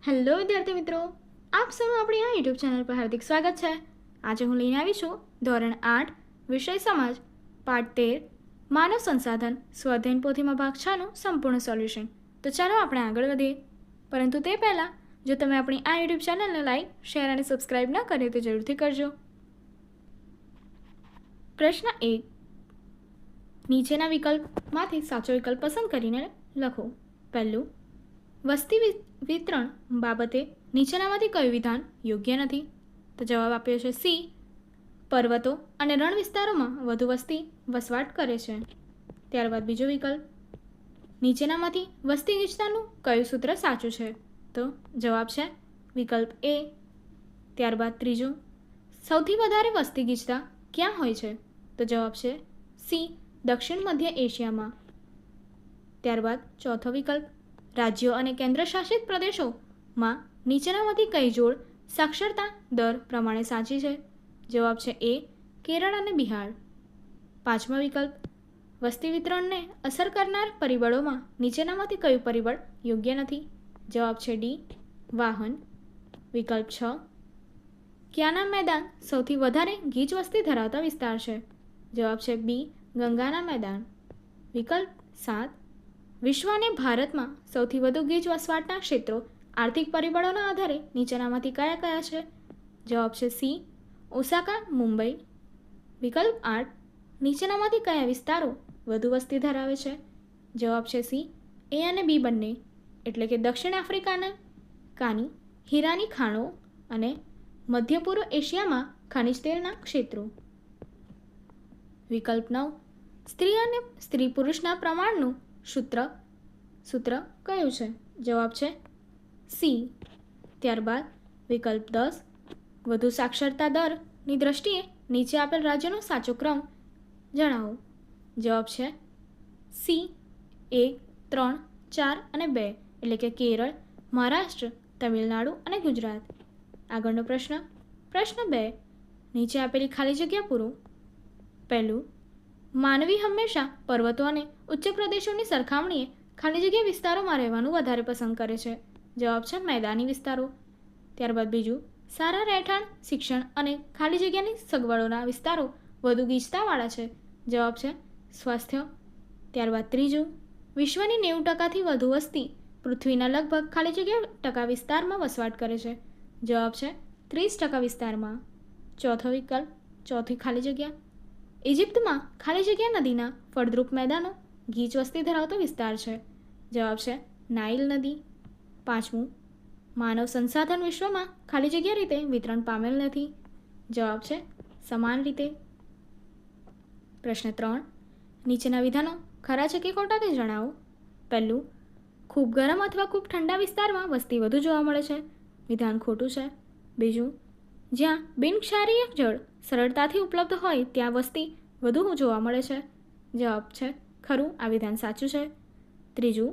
Hello વિદ્યાર્થી મિત્રો, આપ સૌનું આપણી આ યુટ્યુબ ચેનલ પર હાર્દિક સ્વાગત છે. આજે હું લઈને આવી છું ધોરણ 8 વિષય સમાજ પાઠ 13 માનવ સંસાધન સ્વાધ્યાયન પોથીમાં ભાગ 6નું સંપૂર્ણ સોલ્યુશન. તો ચાલો આપણે આગળ વધીએ. પરંતુ તે પહેલાં જો તમે આપણી આ યુટ્યુબ ચેનલને લાઈક, શેર અને સબસ્ક્રાઈબ ન કરી તો જરૂરથી કરજો. પ્રશ્ન 1. નીચેના વિકલ્પમાંથી સાચો વિકલ્પ પસંદ કરીને લખો. પહેલું, વસ્તી વિતરણ બાબતે નીચેનામાંથી કયું વિધાન યોગ્ય નથી? તો જવાબ આપ્યો છે સી. પર્વતો અને રણ વિસ્તારોમાં વધુ વસ્તી વસવાટ કરે છે. ત્યારબાદ બીજો વિકલ્પ, નીચેનામાંથી વસ્તી ગીચતાનું કયું સૂત્ર સાચું છે? તો જવાબ છે વિકલ્પ એ. ત્યારબાદ ત્રીજું, સૌથી વધારે વસ્તી ગીચતા ક્યાં હોય છે? તો જવાબ છે સી. દક્ષિણ મધ્ય એશિયામાં. ત્યારબાદ ચોથો વિકલ્પ, રાજ્યો અને કેન્દ્રશાસિત પ્રદેશોમાં નીચેનામાંથી કઈ જોડ સાક્ષરતા દર પ્રમાણે સાચી છે? જવાબ છે એ. કેરળ અને બિહાર. પાંચમો વિકલ્પ, વસ્તી વિતરણને અસર કરનાર પરિબળોમાં નીચેનામાંથી કયું પરિબળ યોગ્ય નથી? જવાબ છે ડી. વાહન. વિકલ્પ 6, ક્યાંના મેદાન સૌથી વધારે ગીચ વસ્તી ધરાવતા વિસ્તાર છે? જવાબ છે બી. ગંગાના મેદાન. વિકલ્પ 7, વિશ્વ અને ભારતમાં સૌથી વધુ ગીચ વસવાટના ક્ષેત્રો આર્થિક પરિબળોના આધારે નીચેનામાંથી કયા કયા છે? જવાબ છે સી. ઓસાકા, મુંબઈ. વિકલ્પ 8, નીચેનામાંથી કયા વિસ્તારો વધુ વસ્તી ધરાવે છે? જવાબ છે સી. એ અને બી બંને, એટલે કે દક્ષિણ આફ્રિકાના કાની હીરાની ખાણો અને મધ્ય પૂર્વ એશિયામાં ખનિજ તેલના ક્ષેત્રો. વિકલ્પ 9, સ્ત્રી અને સ્ત્રી પુરુષના પ્રમાણનું સૂત્ર કયું છે? જવાબ છે સી. ત્યારબાદ વિકલ્પ 10, વધુ સાક્ષરતા દરની દ્રષ્ટિએ નીચે આપેલ રાજ્યનો સાચો ક્રમ જણાવો. જવાબ છે સી. 1, 3, 4 અને 2, એટલે કે કેરળ, મહારાષ્ટ્ર, તમિલનાડુ અને ગુજરાત. આગળનો પ્રશ્ન 2, નીચે આપેલી ખાલી જગ્યા પૂરો. પહેલું, માનવી હંમેશા પર્વતો અને ઉચ્ચ પ્રદેશોની સરખામણીએ ખાલી જગ્યા વિસ્તારોમાં રહેવાનું વધારે પસંદ કરે છે. જવાબ છે મેદાની વિસ્તારો. ત્યારબાદ બીજું, સારા રહેઠાણ, શિક્ષણ અને ખાલી જગ્યાની સગવડોના વિસ્તારો વધુ ગીચતાવાળા છે. જવાબ છે સ્વાસ્થ્ય. ત્યારબાદ ત્રીજું, વિશ્વની 90%થી વધુ વસ્તી પૃથ્વીના લગભગ ખાલી જગ્યા વિસ્તારમાં વસવાટ કરે છે. જવાબ છે 30% વિસ્તારમાં. ચોથો વિકલ્પ, ચોથી ખાલી જગ્યા, ઇજિપ્તમાં ખાલી જગ્યા નદીના ફળદ્રુપ મેદાનો ગીચ વસ્તી ધરાવતો વિસ્તાર છે. જવાબ છે નાઇલ નદી. પાંચમું, માનવ સંસાધન વિશ્વમાં ખાલી જગ્યા રીતે વિતરણ પામેલ નથી. જવાબ છે સમાન રીતે. પ્રશ્ન 3, નીચેના વિધાનો ખરા છે કે ખોટા તે જણાવો. પહેલું, ખૂબ ગરમ અથવા ખૂબ ઠંડા વિસ્તારમાં વસ્તી વધુ જોવા મળે છે. વિધાન ખોટું છે. બીજું, જ્યાં બિનક્ષારીય જળ સરળતાથી ઉપલબ્ધ હોય ત્યાં વસ્તી વધુ જોવા મળે છે. જવાબ છે ખરું, આ વિધાન સાચું છે. ત્રીજું,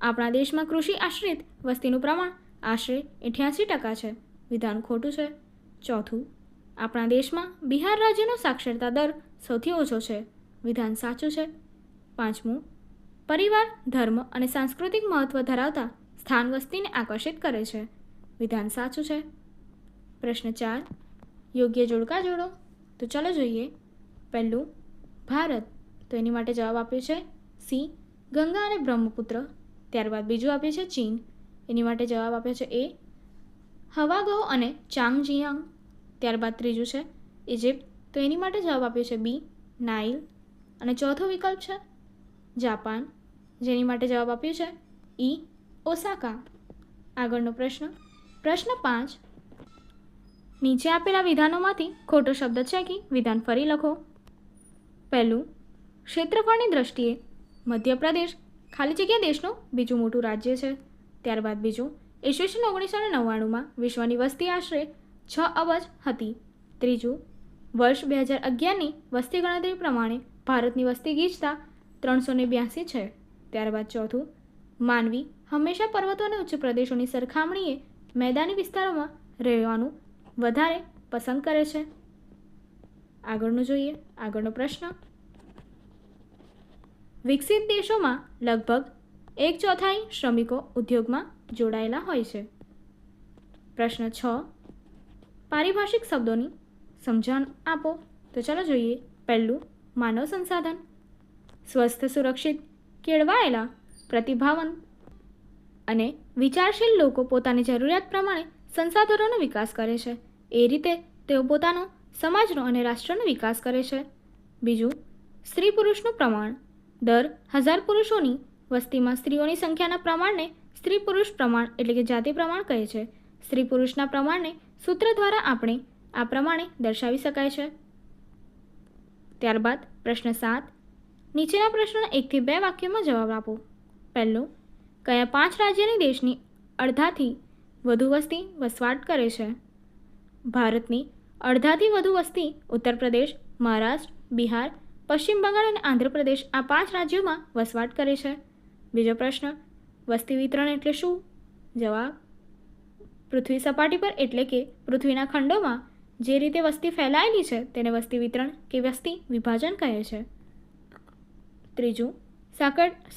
આપણા દેશમાં કૃષિ આશ્રિત વસ્તીનું પ્રમાણ આશરે 88% છે. વિધાન ખોટું છે. ચોથું, આપણા દેશમાં બિહાર રાજ્યનો સાક્ષરતા દર સૌથી ઓછો છે. વિધાન સાચું છે. પાંચમું, પરિવાર, ધર્મ અને સાંસ્કૃતિક મહત્વ ધરાવતા સ્થાન વસ્તીને આકર્ષિત કરે છે. વિધાન સાચું છે. પ્રશ્ન 4, યોગ્ય જોડકા જોડો. તો ચાલો જોઈએ. પહેલું, ભારત, તો એની માટે જવાબ આપ્યો છે સી. ગંગા અને બ્રહ્મપુત્ર. ત્યારબાદ બીજું આપ્યું છે ચીન, એની માટે જવાબ આપ્યો છે એ. હવાગો અને ચાંગજિયાંગ. ત્યારબાદ ત્રીજું છે ઇજિપ્ત, તો એની માટે જવાબ આપ્યો છે બી. નાઇલ. અને ચોથો વિકલ્પ છે જાપાન, જેની માટે જવાબ આપ્યો છે ઈ. ઓસાકા. આગળનો પ્રશ્ન 5, નીચે આપેલા વિધાનોમાંથી ખોટો શબ્દ છે કે વિધાન ફરી લખો. પહેલું, ક્ષેત્રફળની દ્રષ્ટિએ મધ્યપ્રદેશ ખાલી જગ્યા દેશનું બીજું મોટું રાજ્ય છે. ત્યારબાદ બીજું, ઈસવીસન 1999માં વિશ્વની વસ્તી આશરે 6 અબજ હતી. ત્રીજું, વર્ષ 2011ની વસ્તી ગણતરી પ્રમાણે ભારતની વસ્તી ગીચતા 382 છે. ત્યારબાદ ચોથું, માનવી હંમેશા પર્વતો અને ઉચ્ચ પ્રદેશોની સરખામણીએ મેદાની વિસ્તારોમાં રહેવાનું વધારે પસંદ કરે છે. આગળનું જોઈએ. આગળનો પ્રશ્ન, વિકસિત દેશોમાં લગભગ 1/4 શ્રમિકો ઉદ્યોગમાં જોડાયેલા હોય છે. પ્રશ્ન 6, પારિભાષિક શબ્દોની સમજણ આપો. તો ચાલો જોઈએ. પહેલું, માનવ સંસાધન. સ્વસ્થ, સુરક્ષિત, કેળવાયેલા, પ્રતિભાવંત અને વિચારશીલ લોકો પોતાની જરૂરિયાત પ્રમાણે સંસાધનોનો વિકાસ કરે છે. એ રીતે તેઓ પોતાનો, સમાજનો અને રાષ્ટ્રનો વિકાસ કરે છે. બીજું, સ્ત્રી પુરુષનું પ્રમાણ. દર 1000 પુરુષોની વસ્તીમાં સ્ત્રીઓની સંખ્યાના પ્રમાણને સ્ત્રી પુરુષ પ્રમાણ એટલે કે જાતિ પ્રમાણ કહે છે. સ્ત્રી પુરુષના પ્રમાણને સૂત્ર દ્વારા આપણે આ પ્રમાણે દર્શાવી શકાય છે. ત્યારબાદ પ્રશ્ન 7, નીચેના પ્રશ્નોના 1 થી 2 વાક્યોમાં જવાબ આપો. પહેલું, કયા 5 રાજ્યની દેશની અડધાથી વધુ વસ્તી વસવાટ કરે છે? ભારતની અડધાથી વધુ વસ્તી ઉત્તર પ્રદેશ, મહારાષ્ટ્ર, બિહાર, પશ્ચિમ બંગાળ અને આંધ્રપ્રદેશ આ 5 રાજ્યોમાં વસવાટ કરે છે. બીજો પ્રશ્ન, વસ્તી વિતરણ એટલે શું? જવાબ, પૃથ્વી સપાટી પર એટલે કે પૃથ્વીના ખંડોમાં જે રીતે વસ્તી ફેલાયેલી છે તેને વસ્તી વિતરણ કે વસ્તી વિભાજન કહે છે. ત્રીજું,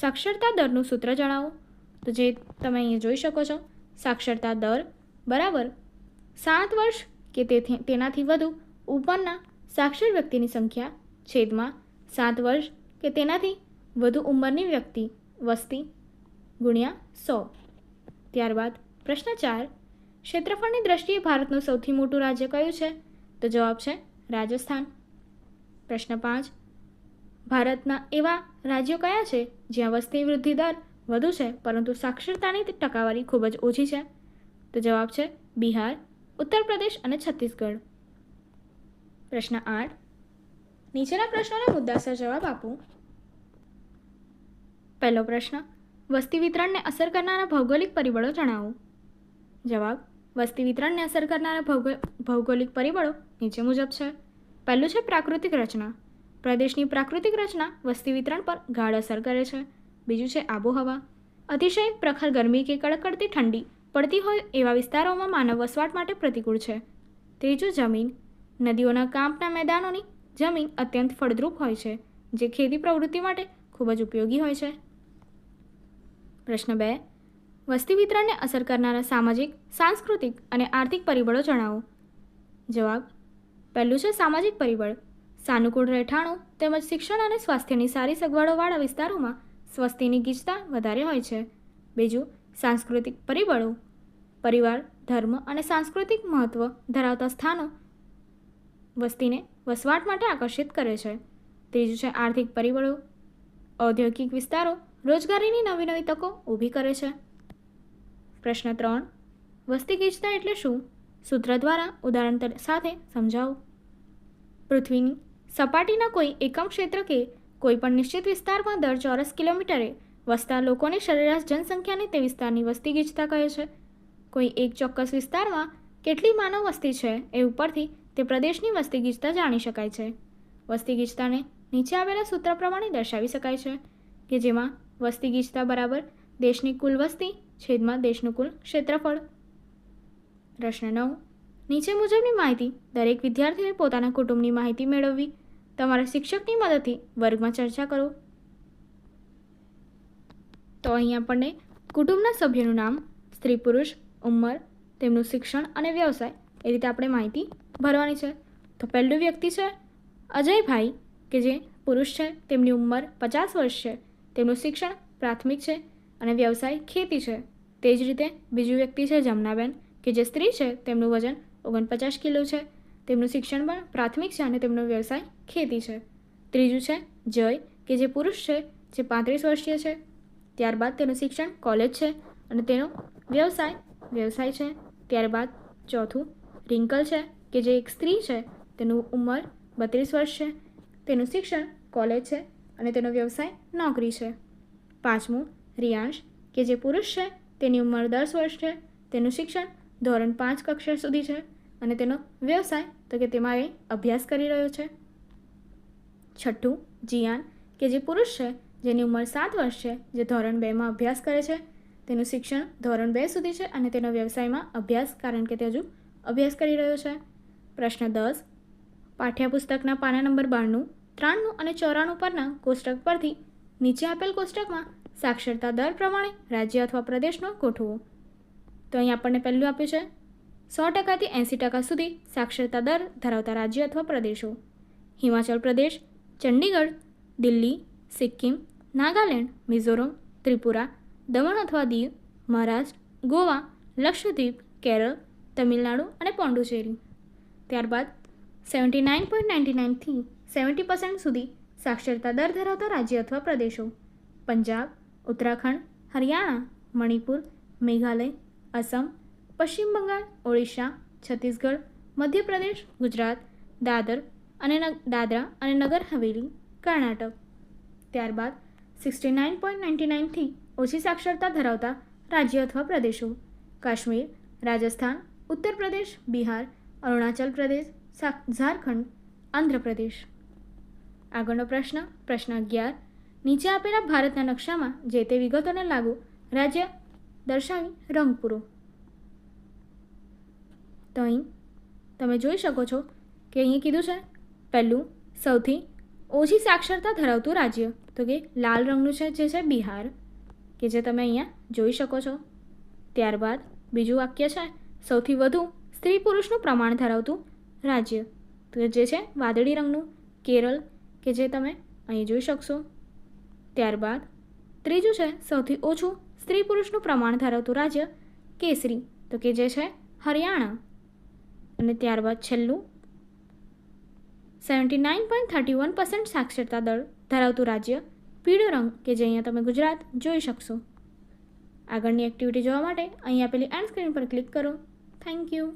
સાક્ષરતા દરનું સૂત્ર જણાવો. તો જે તમે અહીંયા જોઈ શકો છો, સાક્ષરતા દર બરાબર 7 વર્ષ કે તેનાથી વધુ ઉપરના સાક્ષર વ્યક્તિની સંખ્યા છેદમાં 7 વર્ષ કે તેનાથી વધુ ઉંમરની વ્યક્તિ વસ્તી ગુણ્યા 100. ત્યારબાદ પ્રશ્ન 4, ક્ષેત્રફળની દ્રષ્ટિએ ભારતનું સૌથી મોટું રાજ્ય કયું છે? તો જવાબ છે રાજસ્થાન. પ્રશ્ન 5, ભારતના એવા રાજ્યો કયા છે જ્યાં વસ્તી વૃદ્ધિ દર વધુ છે પરંતુ સાક્ષરતાની ટકાવારી ખૂબ જ ઓછી છે? તો જવાબ છે બિહાર, ઉત્તર પ્રદેશ અને છત્તીસગઢ. પ્રશ્ન 8, નીચેના પ્રશ્નોના મુદ્દાસર જવાબ આપો. પહેલો પ્રશ્ન, વસ્તી વિતરણને અસર કરનારા ભૌગોલિક પરિબળો જણાવો. જવાબ, વસ્તી વિતરણને અસર કરનારા ભૌગોલિક પરિબળો નીચે મુજબ છે. પહેલું છે પ્રાકૃતિક રચના. પ્રદેશની પ્રાકૃતિક રચના વસ્તી વિતરણ પર ગાઢ અસર કરે છે. બીજું છે આબોહવા. અતિશય પ્રખર ગરમી કે કડકડતી ઠંડી પડતી હોય એવા વિસ્તારોમાં માનવ વસવાટ માટે પ્રતિકૂળ છે. ત્રીજું જમીન. નદીઓના કાંપના મેદાનોની જમીન અત્યંત ફળદ્રુપ હોય છે જે ખેતી પ્રવૃત્તિ માટે ખૂબ જ ઉપયોગી હોય છે. પ્રશ્ન 2, વસ્તી વિતરણને અસર કરનારા સામાજિક, સાંસ્કૃતિક અને આર્થિક પરિબળો જણાવો. જવાબ, પહેલું છે સામાજિક પરિબળ. સાનુકૂળ રહેઠાણો તેમજ શિક્ષણ અને સ્વાસ્થ્યની સારી સગવડોવાળા વિસ્તારોમાં વસ્તીની ગીચતા વધારે હોય છે. બીજું, સાંસ્કૃતિક પરિબળો. પરિવાર, ધર્મ અને સાંસ્કૃતિક મહત્ત્વ ધરાવતા સ્થાનો વસ્તીને વસવાટ માટે આકર્ષિત કરે છે. ત્રીજું છે આર્થિક પરિબળો. ઔદ્યોગિક વિસ્તારો રોજગારીની નવી નવી તકો ઊભી કરે છે. પ્રશ્ન 3, વસ્તી ગીચતા એટલે શું? સૂત્ર દ્વારા ઉદાહરણ સાથે સમજાવો. પૃથ્વીની સપાટીના કોઈ એકમ ક્ષેત્ર કે કોઈપણ નિશ્ચિત વિસ્તારમાં દર ચોરસ કિલોમીટરે વસતા લોકોની સરેરાશ જનસંખ્યાને તે વિસ્તારની વસ્તી ગીચતા કહે છે. કોઈ એક ચોક્કસ વિસ્તારમાં કેટલી માનવ વસ્તી છે એ ઉપરથી તે પ્રદેશની વસ્તી ગીચતા જાણી શકાય છે. વસ્તી ગીચતાને નીચે આવેલા સૂત્ર પ્રમાણે દર્શાવી શકાય છે કે જેમાં વસ્તી ગીચતા બરાબર દેશની કુલ વસ્તી છેદમાં દેશનું કુલ ક્ષેત્રફળ. પ્રશ્ન 9, નીચે મુજબની માહિતી દરેક વિદ્યાર્થીએ પોતાના કુટુંબની માહિતી મેળવવી. તમારા શિક્ષકની મદદથી વર્ગમાં ચર્ચા કરો. તો અહીં આપણને કુટુંબના સભ્યોનું નામ, સ્ત્રી પુરુષ, ઉંમર, તેમનું શિક્ષણ અને વ્યવસાય એ રીતે આપણે માહિતી ભરવાની છે. તો પહેલું વ્યક્તિ છે અજયભાઈ કે જે પુરુષ છે, તેમની ઉંમર 50 વર્ષ છે, તેમનું શિક્ષણ પ્રાથમિક છે અને વ્યવસાય ખેતી છે. તે જ રીતે બીજું વ્યક્તિ છે જમનાબેન કે જે સ્ત્રી છે, તેમનું વજન 49 કિલો છે, તેમનું શિક્ષણ પણ પ્રાથમિક છે અને તેમનો વ્યવસાય ખેતી છે. ત્રીજું છે જય કે જે પુરુષ છે, જે 35 વર્ષીય છે, ત્યારબાદ તેનું શિક્ષણ કોલેજ છે અને તેનો વ્યવસાય છે. ત્યારબાદ ચોથું રિંકલ છે કે જે એક સ્ત્રી છે, તેનું ઉંમર 32 વર્ષ છે, તેનું શિક્ષણ કોલેજ છે અને તેનો વ્યવસાય નોકરી છે. પાંચમું રિયાંશ કે જે પુરુષ છે, તેની ઉંમર 10 વર્ષ છે, તેનું શિક્ષણ ધોરણ 5 કક્ષા સુધી છે અને તેનો વ્યવસાય તો કે તેમાં એ અભ્યાસ કરી રહ્યો છે. છઠ્ઠું જીયાન કે જે પુરુષ છે, જેની ઉંમર 7 વર્ષ છે, જે ધોરણ 2માં અભ્યાસ કરે છે, તેનું શિક્ષણ ધોરણ 2 સુધી છે અને તેનો વ્યવસાયમાં અભ્યાસ કારણ કે તે હજુ અભ્યાસ કરી રહ્યો છે. પ્રશ્ન 10, પાઠ્યપુસ્તકના પાના નંબર 92, 93 અને 94 પરના કોષ્ટક પરથી નીચે આપેલ કોષ્ટકમાં સાક્ષરતા દર પ્રમાણે રાજ્ય અથવા પ્રદેશનો ગોઠવો. તો અહીં આપણને પહેલું આપ્યું છે 100%થી 80% સુધી સાક્ષરતા દર ધરાવતા રાજ્ય અથવા પ્રદેશો: હિમાચલ પ્રદેશ, ચંડીગઢ, દિલ્હી, સિક્કિમ, નાગાલેન્ડ, મિઝોરમ, ત્રિપુરા, દમણ અથવા દીવ, મહારાષ્ટ્ર, ગોવા, લક્ષદ્વીપ, કેરળ, તમિલનાડુ અને પોંડુચેરી. ત્યારબાદ 79.99થી 70% સુધી સાક્ષરતા દર ધરાવતા રાજ્ય અથવા પ્રદેશો: પંજાબ, ઉત્તરાખંડ, હરિયાણા, મણિપુર, મેઘાલય, અસમ, પશ્ચિમ બંગાળ, ઓડિશા, છત્તીસગઢ, મધ્યપ્રદેશ, ગુજરાત, દાદરા અને નગર હવેલી, કર્ણાટક. ત્યારબાદ 69.99થી ઓછી સાક્ષરતા ધરાવતા રાજ્ય અથવા પ્રદેશો: કાશ્મીર, રાજસ્થાન, ઉત્તર પ્રદેશ, બિહાર, અરુણાચલ પ્રદેશ, ઝારખંડ, આંધ્રપ્રદેશ. આગળનો પ્રશ્ન 11. નીચે આપેલા ભારતના નકશામાં જે તે વિગતોને લાગુ રાજ્ય દર્શાવી રંગ પૂરો. તો અહીં તમે જોઈ શકો છો કે અહીં કીધું છે પહેલું સૌથી ઓછી સાક્ષરતા ધરાવતું રાજ્ય, તો કે લાલ રંગનું છે જે છે બિહાર, કે જે તમે અહીંયા જોઈ શકો છો. ત્યારબાદ બીજું વાક્ય છે સૌથી વધુ સ્ત્રી પુરુષનું પ્રમાણ ધરાવતું રાજ્ય, તો જે છે વાદળી રંગનું કેરળ, કે જે તમે અહીં જોઈ શકશો. ત્યારબાદ ત્રીજું છે સૌથી ઓછું સ્ત્રી પુરુષનું પ્રમાણ ધરાવતું રાજ્ય કેસરી, તો કે જે છે હરિયાણા. અને ત્યારબાદ છેલ્લું 79.31% સાક્ષરતા દર ધરાવતું રાજ્ય પીળો રંગ, કે જે અહીંયા તમે ગુજરાત જોઈ શકશો. આગળની એક્ટિવિટી જોવા માટે અહીં આપેલી એન્ડ સ્ક્રીન પર ક્લિક કરો. Thank you.